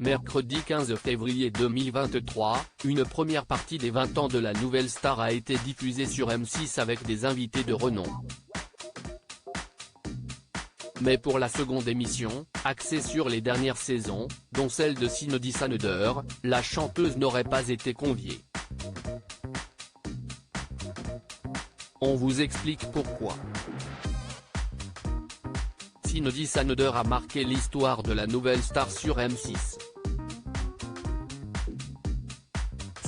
Mercredi 15 février 2023, une première partie des 20 ans de la nouvelle star a été diffusée sur M6 avec des invités de renom. Mais pour la seconde émission, axée sur les dernières saisons, dont celle de Cindy Saneder, la chanteuse n'aurait pas été conviée. On vous explique pourquoi. Cindy Saneder a marqué l'histoire de la nouvelle star sur M6.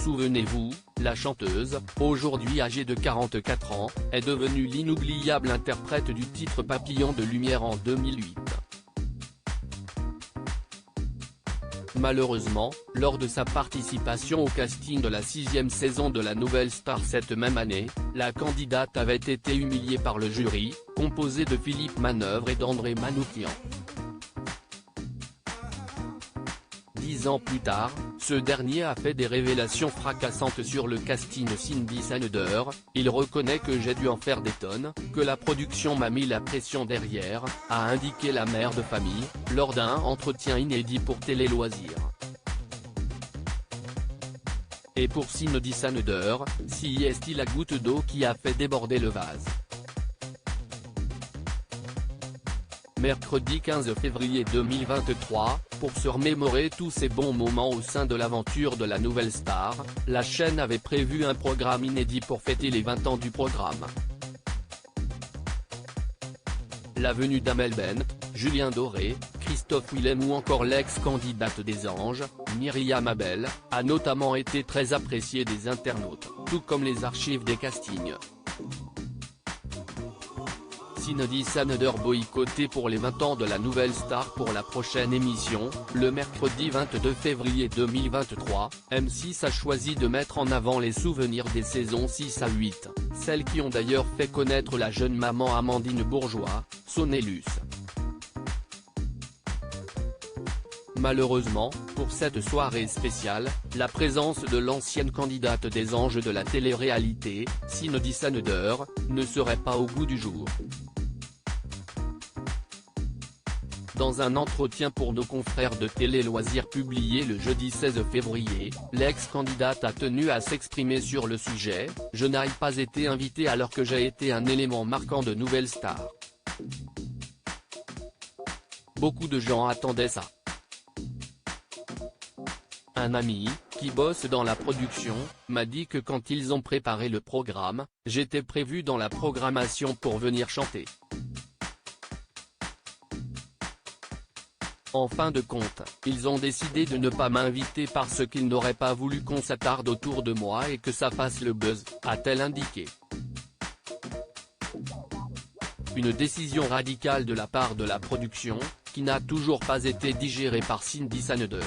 Souvenez-vous, la chanteuse, aujourd'hui âgée de 44 ans, est devenue l'inoubliable interprète du titre Papillon de lumière en 2008. Malheureusement, lors de sa participation au casting de la 6e saison de la nouvelle star cette même année, la candidate avait été humiliée par le jury, composé de Philippe Manœuvre et d'André Manoukian. 10 ans plus tard, ce dernier a fait des révélations fracassantes sur le casting Cindy Saneder. Il reconnaît que j'ai dû en faire des tonnes, que la production m'a mis la pression derrière, a indiqué la mère de famille, lors d'un entretien inédit pour Télé Loisirs. Et pour Cindy Saneder, si est-il la goutte d'eau qui a fait déborder le vase. Mercredi 15 février 2023, pour se remémorer tous ces bons moments au sein de l'aventure de la nouvelle star, la chaîne avait prévu un programme inédit pour fêter les 20 ans du programme. La venue d'Amel Bent, Julien Doré, Christophe Willem ou encore l'ex-candidate des Anges, Myriam Abel, a notamment été très appréciée des internautes, tout comme les archives des castings. Cindy Saneder boycottée pour les 20 ans de la nouvelle star pour la prochaine émission, le mercredi 22 février 2023, M6 a choisi de mettre en avant les souvenirs des saisons 6 à 8, celles qui ont d'ailleurs fait connaître la jeune maman Amandine Bourgeois, son élus. Malheureusement, pour cette soirée spéciale, la présence de l'ancienne candidate des Anges de la télé-réalité, Cindy Saneder, ne serait pas au goût du jour. Dans un entretien pour nos confrères de Télé Loisirs publié le jeudi 16 février, l'ex-candidate a tenu à s'exprimer sur le sujet. « Je n'ai pas été invitée alors que j'ai été un élément marquant de Nouvelle Star. Beaucoup de gens attendaient ça. Un ami, qui bosse dans la production, m'a dit que quand ils ont préparé le programme, j'étais prévu dans la programmation pour venir chanter. En fin de compte, ils ont décidé de ne pas m'inviter parce qu'ils n'auraient pas voulu qu'on s'attarde autour de moi et que ça fasse le buzz, a-t-elle indiqué. Une décision radicale de la part de la production, qui n'a toujours pas été digérée par Cindy Saneder.